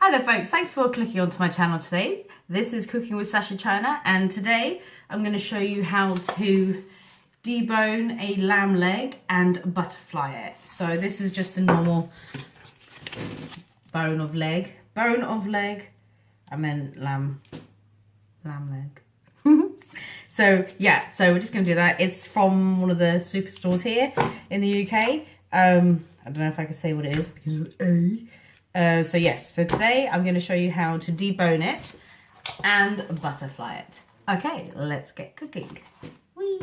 Hi there folks, thanks for clicking onto my channel today. This is Cooking with Sasha China, and today I'm going to show you how to debone a lamb leg and butterfly it. So this is just a normal bone of leg, and then lamb leg. So yeah, so we're just going to do that. It's from one of the superstores here in the UK. I don't know if I can say what it is because it's A. So yes, so today I'm going to show you how to debone it and butterfly it. Okay, let's get cooking. Whee!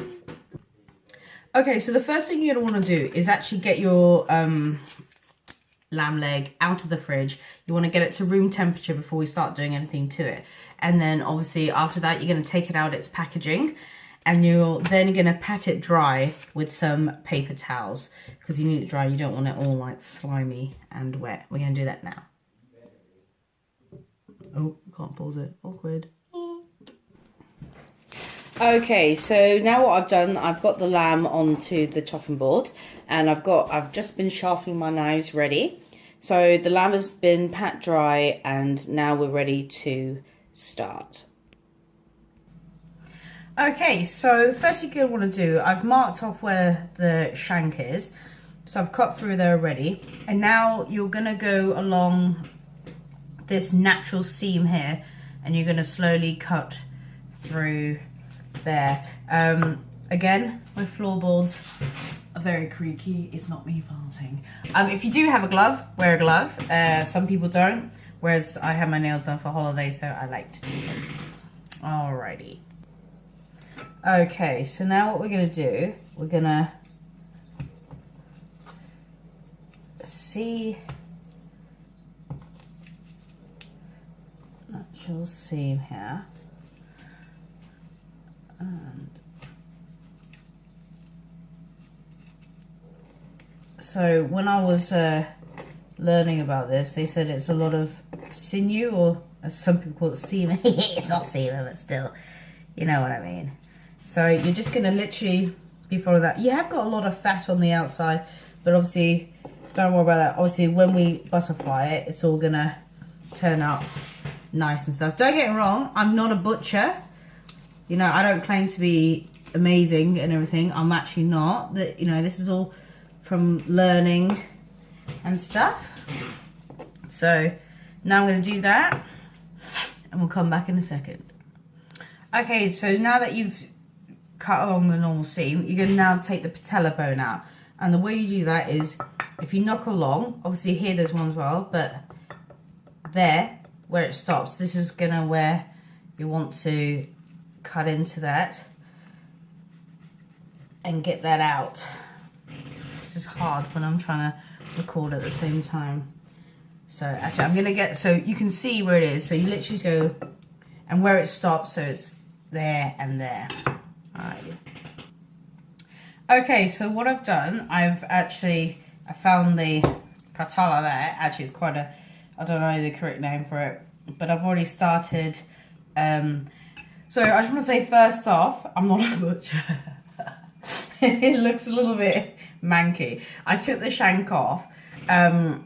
Okay, so the first thing you're going to want to do is actually get your lamb leg out of the fridge. You want to get it to room temperature before we start doing anything to it. And then obviously after that you're going to take it out its packaging, and you're then going to pat it dry with some paper towels because you need it dry. You don't want it all like slimy and wet. We're going to do that now. Oh, can't pause it. Awkward. Okay, so now what I've done, I've got the lamb onto the chopping board, and I've just been sharpening my knives ready. So the lamb has been pat dry, and now we're ready to start. Okay, so the first thing you're going to want to do, I've marked off where the shank is. So I've cut through there already. And now you're going to go along this natural seam here, and you're going to slowly cut through there. Again, my floorboards are very creaky. It's not me farting. If you do have a glove, wear a glove. Some people don't, whereas I had my nails done for holiday, so I like to do them. Alrighty. Okay, so now what we're going to do, we're going to see natural seam here, and so when I was learning about this, they said it's a lot of sinew, or as some people call it, semen. It's not semen, but still, you know what I mean. So you're just going to literally be following that. You have got a lot of fat on the outside, but obviously don't worry about that. Obviously when we butterfly it, it's all going to turn out nice and stuff. Don't get me wrong, I'm not a butcher. You know, I don't claim to be amazing and everything. I'm actually not. That, you know, this is all from learning and stuff. So now I'm going to do that, and we'll come back in a second. Okay, so now that you've cut along the normal seam, you're going to now take the patella bone out. And the way you do that is, if you knock along, obviously here there's one as well, but there, where it stops, this is going to where you want to cut into that and get that out. This is hard when I'm trying to record at the same time. So actually I'm going to get, so you can see where it is. So you literally just go, and where it stops, so it's there and there. Alright. Okay, so what I've done, I found the patella there. Actually, it's quite a, I don't know the correct name for it, but I've already started. So I just want to say first off, I'm not a butcher. It looks a little bit manky. I took the shank off. I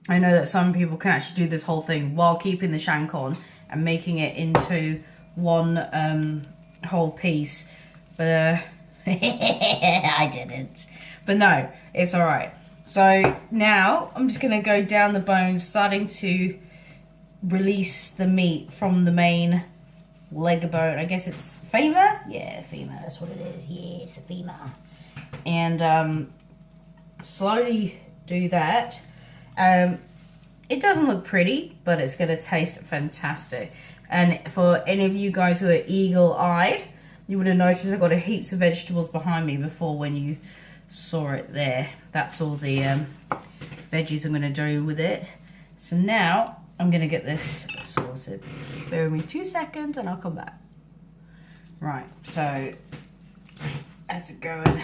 know that some people can actually do this whole thing while keeping the shank on and making it into one whole piece, but I didn't. But no, it's all right. So now I'm just gonna go down the bone, starting to release the meat from the main leg bone. I guess it's femur. Yeah, femur. That's what it is. Yeah, it's a femur. And slowly do that. It doesn't look pretty, but it's gonna taste fantastic. And for any of you guys who are eagle-eyed, you would have noticed I've got a heaps of vegetables behind me before when you saw it there. That's all the veggies I'm going to do with it. So now I'm going to get this sorted. Bear with me 2 seconds and I'll come back. Right, so I had to go and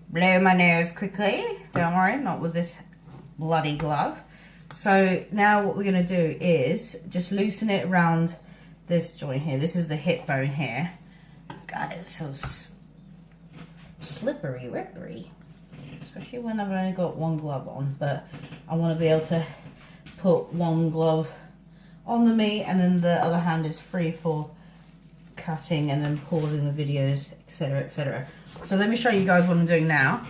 blow my nose quickly. Don't worry, not with this bloody glove. So now what we're going to do is just loosen it around this joint here. This is the hip bone here. God, it's so slippery, rippery. Especially when I've only got one glove on, but I want to be able to put one glove on the meat and then the other hand is free for cutting and then pausing the videos, etc, etc. So let me show you guys what I'm doing now.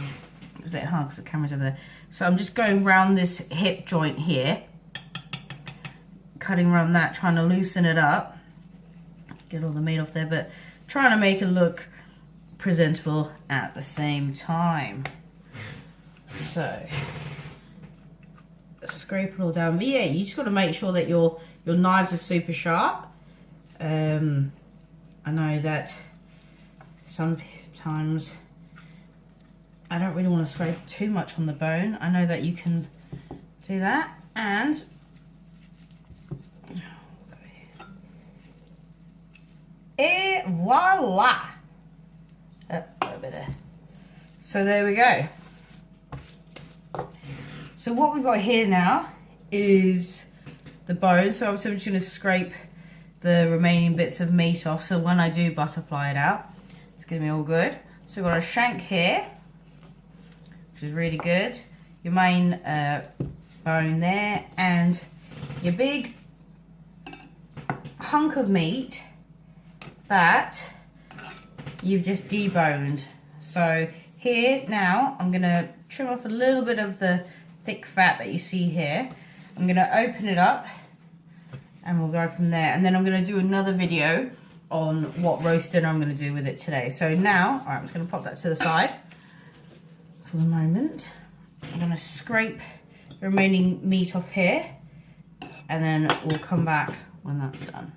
It's a bit hard because the camera's over there. So I'm just going around this hip joint here, cutting around that, trying to loosen it up, get all the meat off there, but trying to make it look presentable at the same time. So scrape it all down. But yeah, you just got to make sure that your knives are super sharp. I know that sometimes I don't really want to scrape too much on the bone. I know that you can do that, and et voila! Oh, a little bit there. So there we go. So what we've got here now is the bone. So I'm just going to scrape the remaining bits of meat off, so when I do butterfly it out, it's going to be all good. So we've got a shank here, which is really good. Your main bone there, and your big hunk of meat that you've just deboned. So here now, I'm going to trim off a little bit of the thick fat that you see here. I'm going to open it up and we'll go from there. And then I'm going to do another video on what roast dinner I'm going to do with it today. So now, all right, I'm just going to pop that to the side for the moment. I'm going to scrape the remaining meat off here, and then we'll come back when that's done.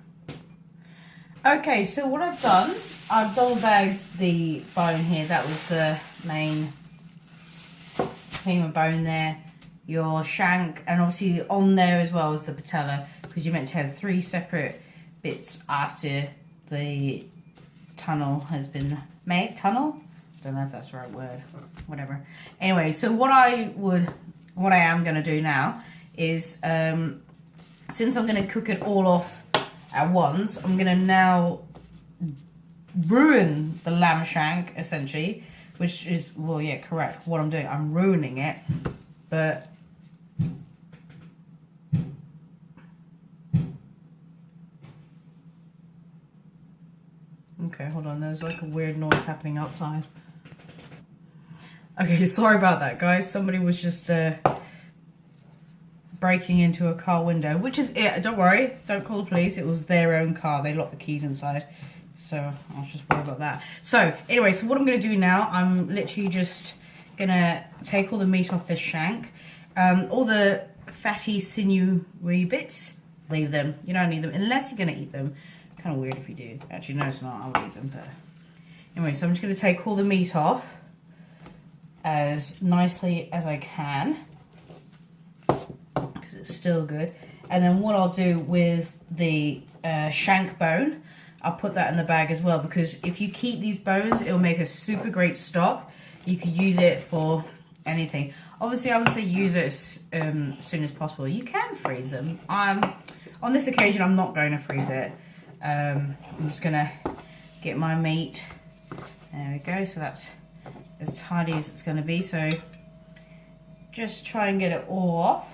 Okay, so what I've done, I've double bagged the bone here. That was the main femur bone there, your shank, and obviously on there as well as the patella, because you're meant to have 3 separate bits after the tunnel has been made. Tunnel? Don't know if that's the right word. Whatever. Anyway, so what I am going to do now is, since I'm going to cook it all off at once, I'm going to now ruin the lamb shank, essentially, which is, well, yeah, correct. What I'm doing, I'm ruining it, but okay, hold on, there's like a weird noise happening outside. Okay, sorry about that, guys. Somebody was just breaking into a car window, which is it. Don't worry, don't call the police. It was their own car. They locked the keys inside, so I was just worried about that. So anyway, so what I'm going to do now, I'm literally just going to take all the meat off this shank. All the fatty, sinewy bits, leave them. You don't need them unless you're going to eat them. Kind of weird if you do. Actually, no, it's not. I'll eat them first. Anyway, so I'm just going to take all the meat off as nicely as I can, because it's still good. And then what I'll do with the shank bone, I'll put that in the bag as well, because if you keep these bones, it'll make a super great stock. You could use it for anything. Obviously, I would say use it as soon as possible. You can freeze them. On this occasion, I'm not going to freeze it. I'm just going to get my meat. There we go. So that's as tidy as it's going to be. So just try and get it all off.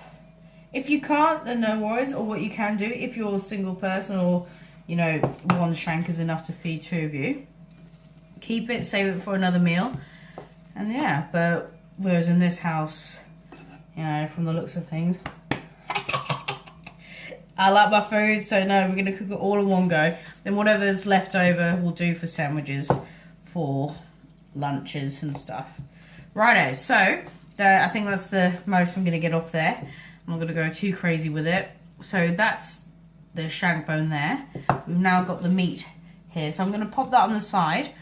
If you can't, then no worries. Or what you can do, if you're a single person, or you know, one shank is enough to feed 2 of you, keep it, save it for another meal. And yeah, but whereas in this house, you know, from the looks of things, I like my food, so no, we're going to cook it all in one go. Then whatever's left over, we'll do for sandwiches, for lunches and stuff. Righto, so I think that's the most I'm going to get off there. I'm not going to go too crazy with it. So that's the shank bone there. We've now got the meat here. So I'm going to pop that on the side,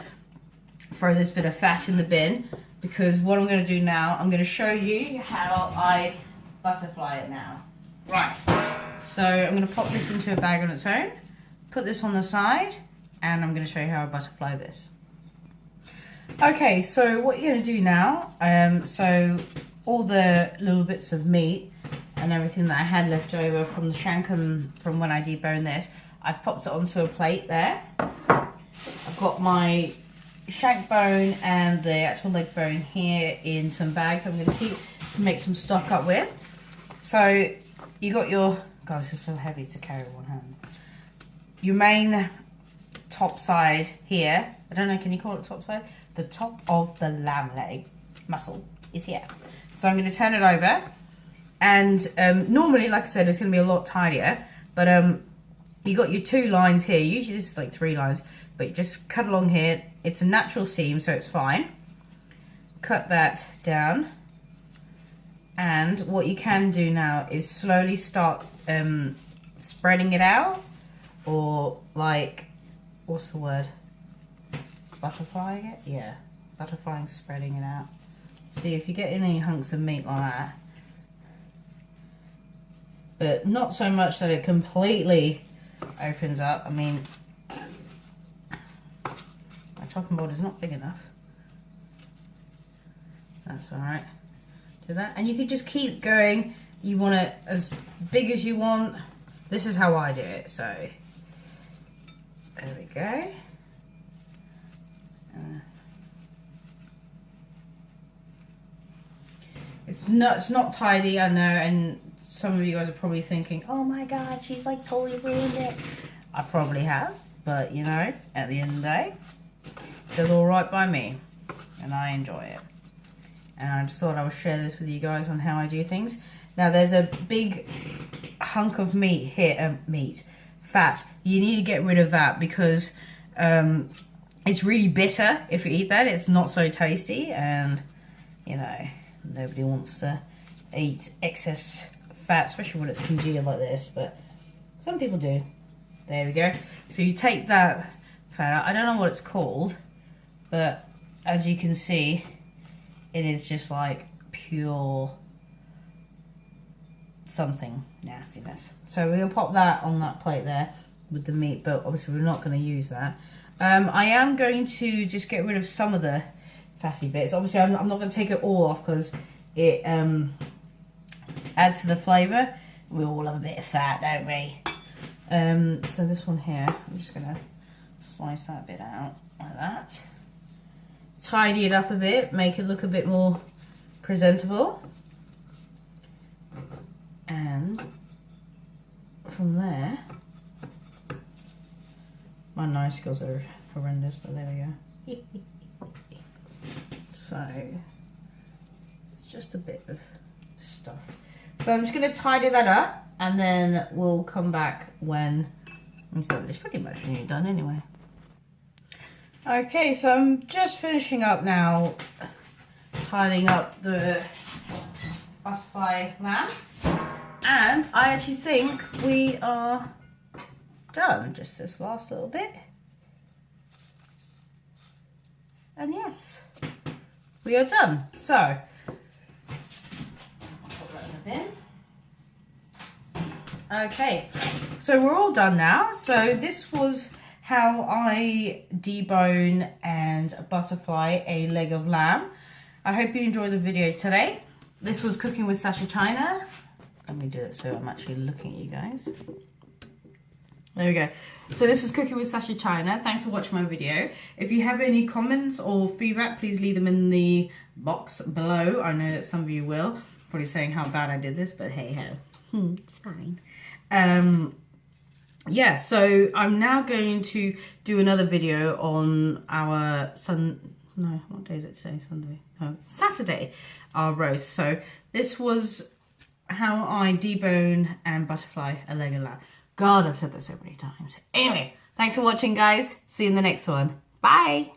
throw this bit of fat in the bin, because what I'm going to do now, I'm going to show you how I butterfly it now. Right, so I'm going to pop this into a bag on its own, put this on the side, and I'm going to show you how I butterfly this. Okay, so what you're going to do now, so all the little bits of meat and everything that I had left over from the shank and from when I deboned this, I've popped it onto a plate there. I've got my shank bone and the actual leg bone here in some bags I'm going to keep to make some stock up with. So you got your, God, this is so heavy to carry with one hand. Your main top side here. I don't know, can you call it top side? The top of the lamb leg muscle is here. So I'm going to turn it over. And normally, like I said, it's going to be a lot tidier. But you got your 2 lines here. Usually this is like 3 lines. But you just cut along here. It's a natural seam, so it's fine. Cut that down. And what you can do now is slowly start spreading it out. Or like, what's the word? Butterflying it? Yeah, butterflying, spreading it out. See if you get any hunks of meat like that. But not so much that it completely opens up. I mean, my chopping board is not big enough. That's alright. Do that. And you can just keep going. You want it as big as you want. This is how I do it, so. There we go. It's not tidy, I know, and some of you guys are probably thinking, oh my god, she's like totally ruined it. I probably have, but you know, at the end of the day, it does all right by me, and I enjoy it. And I just thought I would share this with you guys on how I do things. Now there's a big hunk of meat here, fat. You need to get rid of that because it's really bitter if you eat that. It's not so tasty, and you know, nobody wants to eat excess fat, especially when it's congealed like this, but some people do. There we go. So you take that fat out. I don't know what it's called, but as you can see, it is just like pure something nastiness. So we're gonna pop that on that plate there with the meat, but obviously we're not going to use that. I am going to just get rid of some of the fatty bits. Obviously I'm not going to take it all off because it adds to the flavour. We all love a bit of fat, don't we? So this one here, I'm just going to slice that bit out like that. Tidy it up a bit, make it look a bit more presentable. And from there, my knife skills are horrendous, but there we go. So it's just a bit of stuff. So I'm just going to tidy that up, and then we'll come back when it's pretty much nearly done anyway. Okay, so I'm just finishing up now, tidying up the butterfly lamb, and I actually think we are done. Just this last little bit, and yes, we are done. So I'll put that in the bin. Okay, so we're all done now. So this was how I debone and butterfly a leg of lamb. I hope you enjoyed the video today. This was Cooking with Sasha China. Let me do it so I'm actually looking at you guys. There we go. So this is Cooking with Sasha China. Thanks for watching my video. If you have any comments or feedback, please leave them in the box below. I know that some of you will. Probably saying how bad I did this, but hey ho. It's fine. Yeah, so I'm now going to do another video on our what day is it today? Sunday? No, Saturday, our roast. So this was how I debone and butterfly a leg of lamb. God, I've said that so many times. Anyway, thanks for watching, guys. See you in the next one. Bye.